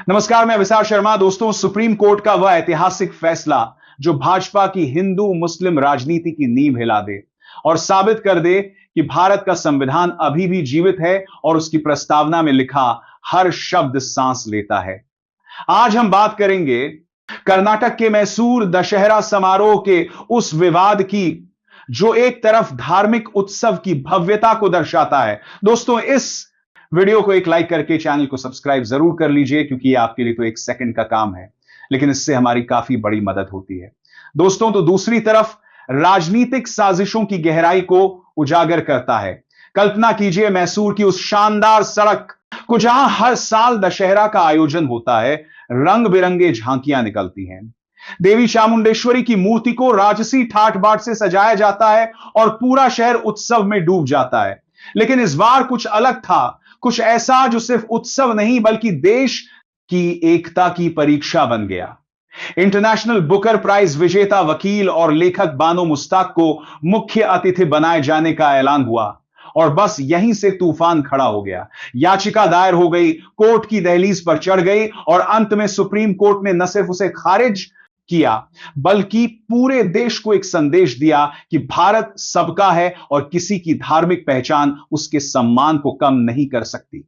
नमस्कार, मैं विशाल शर्मा। दोस्तों, सुप्रीम कोर्ट का वह ऐतिहासिक फैसला जो भाजपा की हिंदू मुस्लिम राजनीति की नींव हिला दे और साबित कर दे कि भारत का संविधान अभी भी जीवित है और उसकी प्रस्तावना में लिखा हर शब्द सांस लेता है। आज हम बात करेंगे कर्नाटक के मैसूर दशहरा समारोह के उस विवाद की जो एक तरफ धार्मिक उत्सव की भव्यता को दर्शाता है। दोस्तों, इस वीडियो को एक लाइक करके चैनल को सब्सक्राइब जरूर कर लीजिए, क्योंकि ये आपके लिए तो एक सेकंड का काम है, लेकिन इससे हमारी काफी बड़ी मदद होती है। दोस्तों, तो दूसरी तरफ राजनीतिक साजिशों की गहराई को उजागर करता है। कल्पना कीजिए मैसूर की उस शानदार सड़क को जहां हर साल दशहरा का आयोजन होता है, रंग बिरंगे झांकियां निकलती हैं, देवी चामुंडेश्वरी की मूर्ति को राजसी ठाठ बाट से सजाया जाता है और पूरा शहर उत्सव में डूब जाता है। लेकिन इस बार कुछ अलग था, कुछ ऐसा जो सिर्फ उत्सव नहीं बल्कि देश की एकता की परीक्षा बन गया। इंटरनेशनल बुकर प्राइज विजेता वकील और लेखक बानो मुश्ताक को मुख्य अतिथि बनाए जाने का ऐलान हुआ और बस यहीं से तूफान खड़ा हो गया। याचिका दायर हो गई, कोर्ट की दहलीज पर चढ़ गई और अंत में सुप्रीम कोर्ट ने न सिर्फ उसे खारिज किया बल्कि पूरे देश को एक संदेश दिया कि भारत सबका है और किसी की धार्मिक पहचान उसके सम्मान को कम नहीं कर सकती।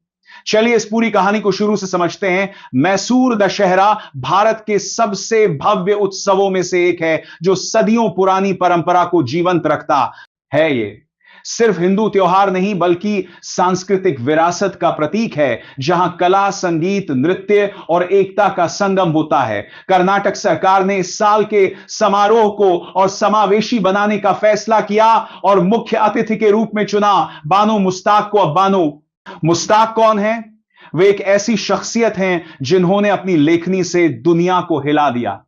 चलिए इस पूरी कहानी को शुरू से समझते हैं। मैसूर दशहरा भारत के सबसे भव्य उत्सवों में से एक है जो सदियों पुरानी परंपरा को जीवंत रखता है। ये सिर्फ हिंदू त्योहार नहीं बल्कि सांस्कृतिक विरासत का प्रतीक है, जहां कला, संगीत, नृत्य और एकता का संगम होता है। कर्नाटक सरकार ने इस साल के समारोह को और समावेशी बनाने का फैसला किया और मुख्य अतिथि के रूप में चुना बानो मुश्ताक को। अब बानो मुश्ताक कौन है? वे एक ऐसी शख्सियत हैं जिन्होंने अपनी लेखनी से दुनिया को हिला दिया।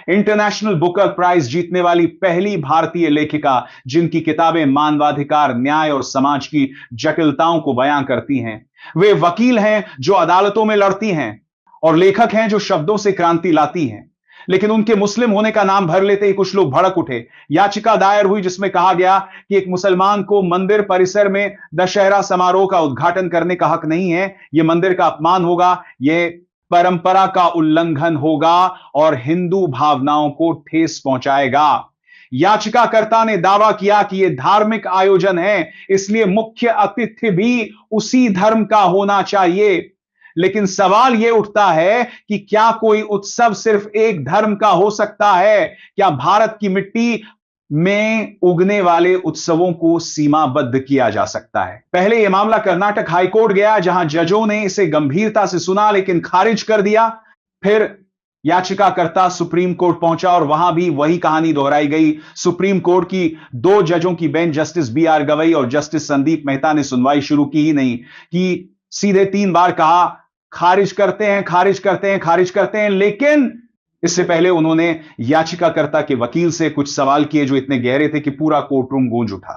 इंटरनेशनल बुकर प्राइज जीतने वाली पहली भारतीय लेखिका, जिनकी किताबें मानवाधिकार, न्याय और समाज की जटिलताओं को बयां करती हैं। वे वकील हैं जो अदालतों में लड़ती हैं और लेखक हैं जो शब्दों से क्रांति लाती हैं। लेकिन उनके मुस्लिम होने का नाम भर लेते ही कुछ लोग भड़क उठे। याचिका दायर हुई जिसमें कहा गया कि एक मुसलमान को मंदिर परिसर में दशहरा समारोह का उद्घाटन करने का हक नहीं है। यह मंदिर का अपमान होगा, यह परंपरा का उल्लंघन होगा और हिंदू भावनाओं को ठेस पहुंचाएगा। याचिकाकर्ता ने दावा किया कि यह धार्मिक आयोजन है, इसलिए मुख्य अतिथि भी उसी धर्म का होना चाहिए। लेकिन सवाल यह उठता है कि क्या कोई उत्सव सिर्फ एक धर्म का हो सकता है? क्या भारत की मिट्टी में उगने वाले उत्सवों को सीमाबद्ध किया जा सकता है? पहले यह मामला कर्नाटक हाईकोर्ट गया, जहां जजों ने इसे गंभीरता से सुना लेकिन खारिज कर दिया। फिर याचिकाकर्ता सुप्रीम कोर्ट पहुंचा और वहां भी वही कहानी दोहराई गई। सुप्रीम कोर्ट की 2 जजों की बेंच, जस्टिस BR गवई और जस्टिस संदीप मेहता ने सुनवाई शुरू की ही नहीं कि सीधे 3 बार कहा खारिज करते हैं, खारिज करते हैं, खारिज करते हैं। लेकिन इससे पहले उन्होंने याचिकाकर्ता के वकील से कुछ सवाल किए जो इतने गहरे थे कि पूरा कोर्टरूम गूंज उठा।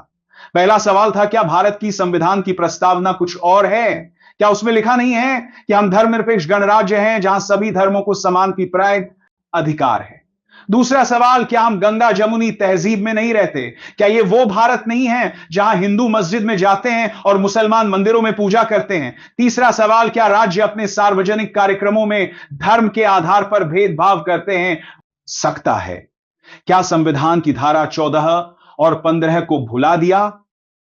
पहला सवाल था, क्या भारत की संविधान की प्रस्तावना कुछ और है? क्या उसमें लिखा नहीं है कि हम धर्मनिरपेक्ष गणराज्य हैं जहां सभी धर्मों को समान अभिप्राय अधिकार है? दूसरा सवाल, क्या हम गंगा जमुनी तहजीब में नहीं रहते? क्या यह वो भारत नहीं है जहां हिंदू मस्जिद में जाते हैं और मुसलमान मंदिरों में पूजा करते हैं? तीसरा सवाल, क्या राज्य अपने सार्वजनिक कार्यक्रमों में धर्म के आधार पर भेदभाव करते हैं सकता है? क्या संविधान की धारा 14 और 15 को भुला दिया?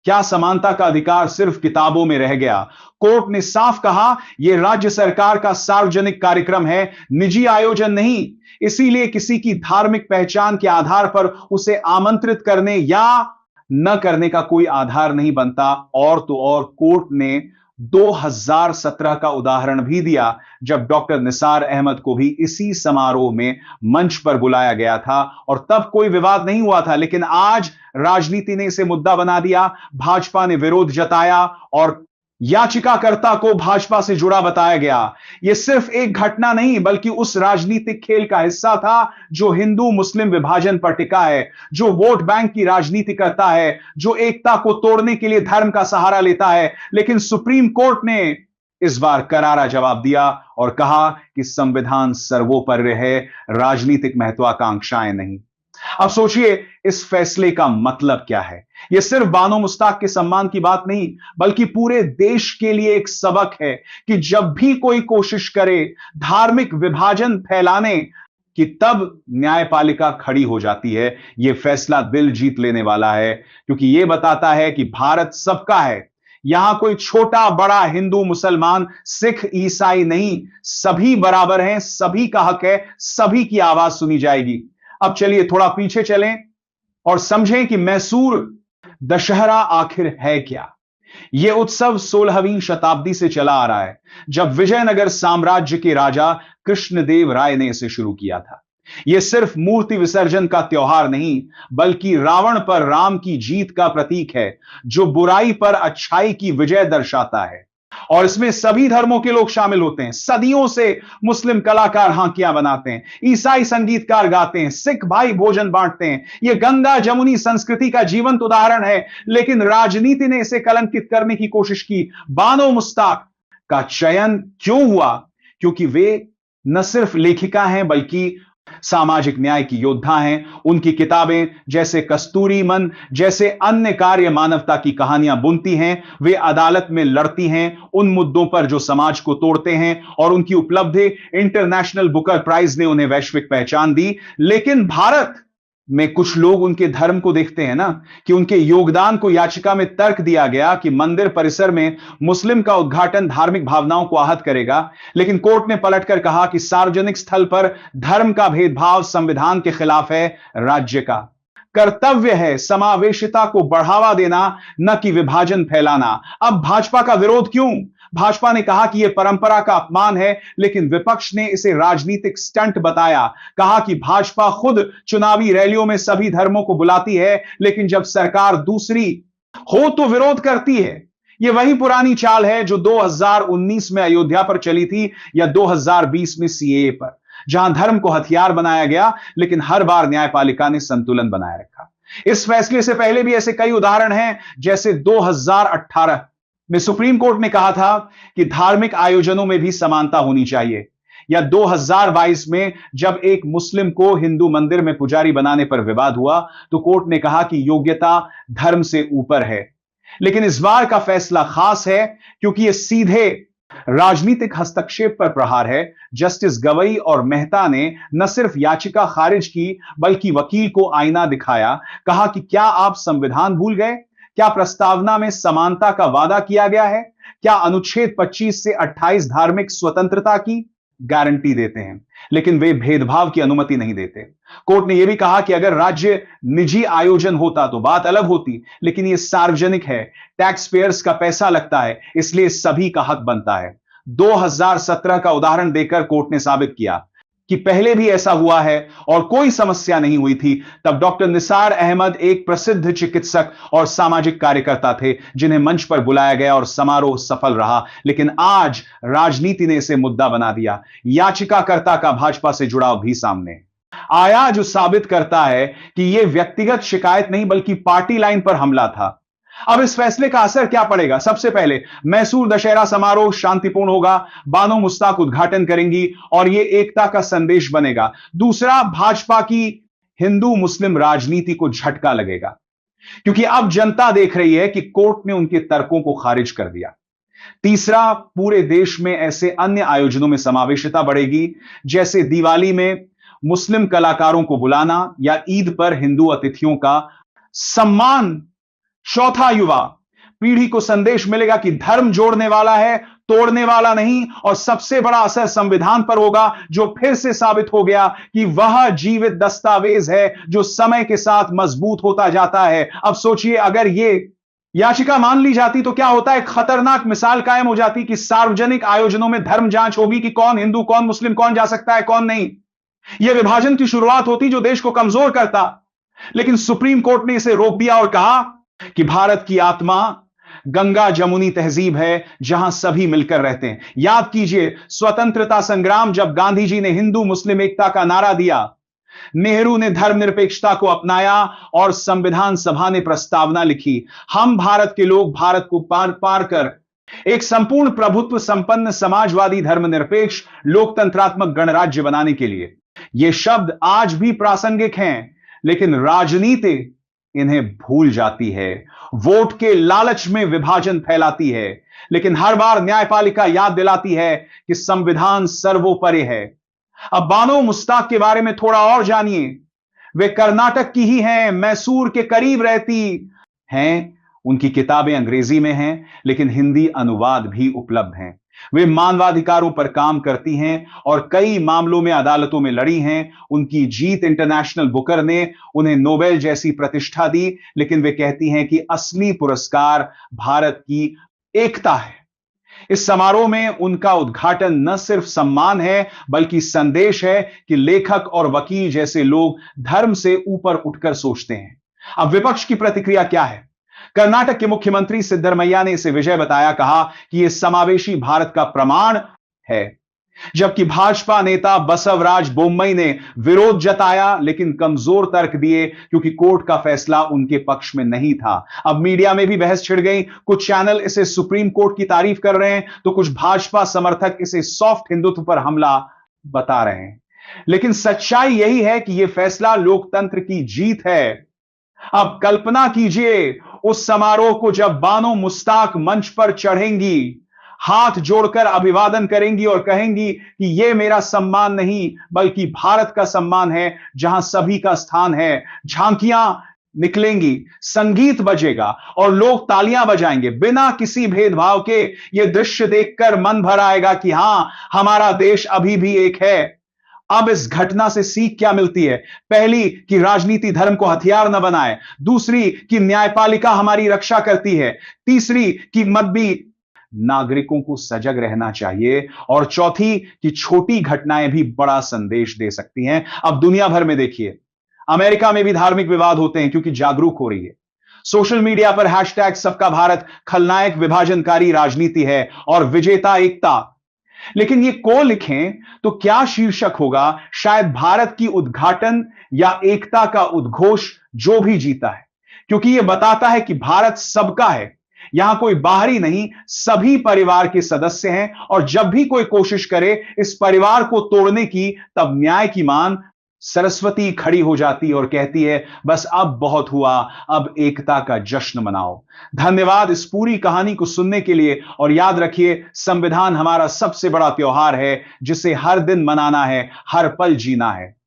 क्या समानता का अधिकार सिर्फ किताबों में रह गया? कोर्ट ने साफ कहा, यह राज्य सरकार का सार्वजनिक कार्यक्रम है, निजी आयोजन नहीं। इसीलिए किसी की धार्मिक पहचान के आधार पर उसे आमंत्रित करने या न करने का कोई आधार नहीं बनता। और तो और कोर्ट ने 2017 का उदाहरण भी दिया, जब डॉक्टर निसार अहमद को भी इसी समारोह में मंच पर बुलाया गया था और तब कोई विवाद नहीं हुआ था। लेकिन आज राजनीति ने इसे मुद्दा बना दिया, भाजपा ने विरोध जताया और याचिकाकर्ता को भाजपा से जुड़ा बताया गया। यह सिर्फ एक घटना नहीं बल्कि उस राजनीतिक खेल का हिस्सा था जो हिंदू मुस्लिम विभाजन पर टिका है, जो वोट बैंक की राजनीति करता है, जो एकता को तोड़ने के लिए धर्म का सहारा लेता है। लेकिन सुप्रीम कोर्ट ने इस बार करारा जवाब दिया और कहा कि संविधान सर्वोपरि है, राजनीतिक महत्वाकांक्षाएं नहीं। अब सोचिए इस फैसले का मतलब क्या है। यह सिर्फ बानो मुश्ताक के सम्मान की बात नहीं, बल्कि पूरे देश के लिए एक सबक है कि जब भी कोई कोशिश करे धार्मिक विभाजन फैलाने की, तब न्यायपालिका खड़ी हो जाती है। यह फैसला दिल जीत लेने वाला है, क्योंकि यह बताता है कि भारत सबका है। यहां कोई छोटा बड़ा, हिंदू मुसलमान, सिख ईसाई नहीं, सभी बराबर हैं, सभी का हक है, सभी की आवाज सुनी जाएगी। अब चलिए थोड़ा पीछे चलें और समझें कि मैसूर दशहरा आखिर है क्या। यह उत्सव 16वीं शताब्दी से चला आ रहा है, जब विजयनगर साम्राज्य के राजा कृष्णदेव राय ने इसे शुरू किया था। यह सिर्फ मूर्ति विसर्जन का त्योहार नहीं, बल्कि रावण पर राम की जीत का प्रतीक है, जो बुराई पर अच्छाई की विजय दर्शाता है। और इसमें सभी धर्मों के लोग शामिल होते हैं। सदियों से मुस्लिम कलाकार हांकियां बनाते हैं, ईसाई संगीतकार गाते हैं, सिख भाई भोजन बांटते हैं। यह गंगा जमुनी संस्कृति का जीवंत उदाहरण है, लेकिन राजनीति ने इसे कलंकित करने की कोशिश की। बानो मुश्ताक का चयन क्यों हुआ? क्योंकि वे न सिर्फ लेखिका हैं, बल्कि सामाजिक न्याय की योद्धा हैं। उनकी किताबें जैसे कस्तूरी मन जैसे अन्य कार्य मानवता की कहानियां बुनती हैं। वे अदालत में लड़ती हैं उन मुद्दों पर जो समाज को तोड़ते हैं, और उनकी उपलब्धि इंटरनेशनल बुकर प्राइज ने उन्हें वैश्विक पहचान दी। लेकिन भारत में कुछ लोग उनके धर्म को देखते हैं ना, कि उनके योगदान को याचिका में तर्क दिया गया कि मंदिर परिसर में मुस्लिम का उद्घाटन धार्मिक भावनाओं को आहत करेगा। लेकिन कोर्ट ने पलटकर कहा कि सार्वजनिक स्थल पर धर्म का भेदभाव संविधान के खिलाफ है। राज्य का कर्तव्य है समावेशिता को बढ़ावा देना, न कि विभाजन फैलाना। अब भाजपा का विरोध क्यों? भाजपा ने कहा कि यह परंपरा का अपमान है, लेकिन विपक्ष ने इसे राजनीतिक स्टंट बताया। कहा कि भाजपा खुद चुनावी रैलियों में सभी धर्मों को बुलाती है, लेकिन जब सरकार दूसरी हो तो विरोध करती है। यह वही पुरानी चाल है जो 2019 में अयोध्या पर चली थी, या 2020 में सीएए पर, जहां धर्म को हथियार बनाया गया, लेकिन हर बार न्यायपालिका ने संतुलन बनाए रखा। इस फैसले से पहले भी ऐसे कई उदाहरण हैं, जैसे 2018 में सुप्रीम कोर्ट ने कहा था कि धार्मिक आयोजनों में भी समानता होनी चाहिए, या 2022 में जब एक मुस्लिम को हिंदू मंदिर में पुजारी बनाने पर विवाद हुआ, तो कोर्ट ने कहा कि योग्यता धर्म से ऊपर है। लेकिन इस बार का फैसला खास है, क्योंकि यह सीधे राजनीतिक हस्तक्षेप पर प्रहार है। जस्टिस गवई और मेहता ने न सिर्फ याचिका खारिज की, बल्कि वकील को आईना दिखाया। कहा कि क्या आप संविधान भूल गए? क्या प्रस्तावना में समानता का वादा किया गया है? क्या अनुच्छेद 25 से 28 धार्मिक स्वतंत्रता की गारंटी देते हैं, लेकिन वे भेदभाव की अनुमति नहीं देते। कोर्ट ने यह भी कहा कि अगर राज्य निजी आयोजन होता तो बात अलग होती, लेकिन यह सार्वजनिक है, टैक्स पेयर्स का पैसा लगता है, इसलिए सभी का हक बनता है। 2017 का उदाहरण देकर कोर्ट ने साबित किया कि पहले भी ऐसा हुआ है और कोई समस्या नहीं हुई थी। तब डॉक्टर निसार अहमद एक प्रसिद्ध चिकित्सक और सामाजिक कार्यकर्ता थे, जिन्हें मंच पर बुलाया गया और समारोह सफल रहा। लेकिन आज राजनीति ने इसे मुद्दा बना दिया। याचिकाकर्ता का भाजपा से जुड़ाव भी सामने आया, जो साबित करता है कि यह व्यक्तिगत शिकायत नहीं, बल्कि पार्टी लाइन पर हमला था। अब इस फैसले का असर क्या पड़ेगा? सबसे पहले, मैसूर दशहरा समारोह शांतिपूर्ण होगा, बानो मुश्ताक उद्घाटन करेंगी और यह एकता का संदेश बनेगा। दूसरा, भाजपा की हिंदू मुस्लिम राजनीति को झटका लगेगा, क्योंकि अब जनता देख रही है कि कोर्ट ने उनके तर्कों को खारिज कर दिया। तीसरा, पूरे देश में ऐसे अन्य आयोजनों में समावेशिता बढ़ेगी, जैसे दिवाली में मुस्लिम कलाकारों को बुलाना या ईद पर हिंदू अतिथियों का सम्मान। चौथा, युवा पीढ़ी को संदेश मिलेगा कि धर्म जोड़ने वाला है, तोड़ने वाला नहीं। और सबसे बड़ा असर संविधान पर होगा, जो फिर से साबित हो गया कि वह जीवित दस्तावेज है जो समय के साथ मजबूत होता जाता है। अब सोचिए, अगर यह याचिका मान ली जाती तो क्या होता है? एक खतरनाक मिसाल कायम हो जाती कि सार्वजनिक आयोजनों में धर्म जांच होगी कि कौन हिंदू, कौन मुस्लिम, कौन जा सकता है, कौन नहीं। यह विभाजन की शुरुआत होती जो देश को कमजोर करता। लेकिन सुप्रीम कोर्ट ने इसे रोक दिया और कहा कि भारत की आत्मा गंगा जमुनी तहजीब है, जहां सभी मिलकर रहते हैं। याद कीजिए स्वतंत्रता संग्राम, जब गांधी जी ने हिंदू मुस्लिम एकता का नारा दिया, नेहरू ने धर्मनिरपेक्षता को अपनाया और संविधान सभा ने प्रस्तावना लिखी, हम भारत के लोग भारत को पार पार कर एक संपूर्ण प्रभुत्व संपन्न समाजवादी धर्मनिरपेक्ष लोकतंत्रात्मक गणराज्य बनाने के लिए। ये शब्द आज भी प्रासंगिक हैं, लेकिन राजनीति इन्हें भूल जाती है। वोट के लालच में विभाजन फैलाती है, लेकिन हर बार न्यायपालिका याद दिलाती है कि संविधान सर्वोपरि है। अब बानो मुश्ताक के बारे में थोड़ा और जानिए। वे कर्नाटक की ही हैं, मैसूर के करीब रहती हैं। उनकी किताबें अंग्रेजी में हैं, लेकिन हिंदी अनुवाद भी उपलब्ध हैं। वे मानवाधिकारों पर काम करती हैं और कई मामलों में अदालतों में लड़ी हैं। उनकी जीत इंटरनेशनल बुकर ने उन्हें नोबेल जैसी प्रतिष्ठा दी, लेकिन वे कहती हैं कि असली पुरस्कार भारत की एकता है। इस समारोह में उनका उद्घाटन न सिर्फ सम्मान है, बल्कि संदेश है कि लेखक और वकील जैसे लोग धर्म से ऊपर उठकर सोचते हैं। अब विपक्ष की प्रतिक्रिया क्या है? कर्नाटक के मुख्यमंत्री सिद्धरमैया ने इसे विजय बताया, कहा कि यह समावेशी भारत का प्रमाण है। जबकि भाजपा नेता बसवराज बोम्मई ने विरोध जताया, लेकिन कमजोर तर्क दिए क्योंकि कोर्ट का फैसला उनके पक्ष में नहीं था। अब मीडिया में भी बहस छिड़ गई। कुछ चैनल इसे सुप्रीम कोर्ट की तारीफ कर रहे हैं, तो कुछ भाजपा समर्थक इसे सॉफ्ट हिंदुत्व पर हमला बता रहे हैं। लेकिन सच्चाई यही है कि यह फैसला लोकतंत्र की जीत है। अब कल्पना कीजिए उस समारोह को जब बानो मुश्ताक मंच पर चढ़ेंगी, हाथ जोड़कर अभिवादन करेंगी और कहेंगी कि यह मेरा सम्मान नहीं, बल्कि भारत का सम्मान है, जहां सभी का स्थान है। झांकियां निकलेंगी, संगीत बजेगा और लोग तालियां बजाएंगे बिना किसी भेदभाव के। यह दृश्य देखकर मन भर आएगा कि हां, हमारा देश अभी भी एक है। अब इस घटना से सीख क्या मिलती है? पहली, कि राजनीति धर्म को हथियार न बनाए। दूसरी, कि न्यायपालिका हमारी रक्षा करती है। तीसरी, कि मतभी नागरिकों को सजग रहना चाहिए। और चौथी, कि छोटी घटनाएं भी बड़ा संदेश दे सकती हैं। अब दुनिया भर में देखिए, अमेरिका में भी धार्मिक विवाद होते हैं क्योंकि जागरूक हो रही है। सोशल मीडिया पर हैशटैग सबका भारत खलनायक विभाजनकारी राजनीति है और विजेता एकता। लेकिन ये को लिखें तो क्या शीर्षक होगा? शायद भारत की उद्घाटन या एकता का उद्घोष जो भी जीता है, क्योंकि यह बताता है कि भारत सबका है। यहां कोई बाहरी नहीं, सभी परिवार के सदस्य हैं। और जब भी कोई कोशिश करे इस परिवार को तोड़ने की, तब न्याय की मान सरस्वती खड़ी हो जाती और कहती है, बस अब बहुत हुआ, अब एकता का जश्न मनाओ। धन्यवाद इस पूरी कहानी को सुनने के लिए। और याद रखिए, संविधान हमारा सबसे बड़ा त्योहार है, जिसे हर दिन मनाना है, हर पल जीना है।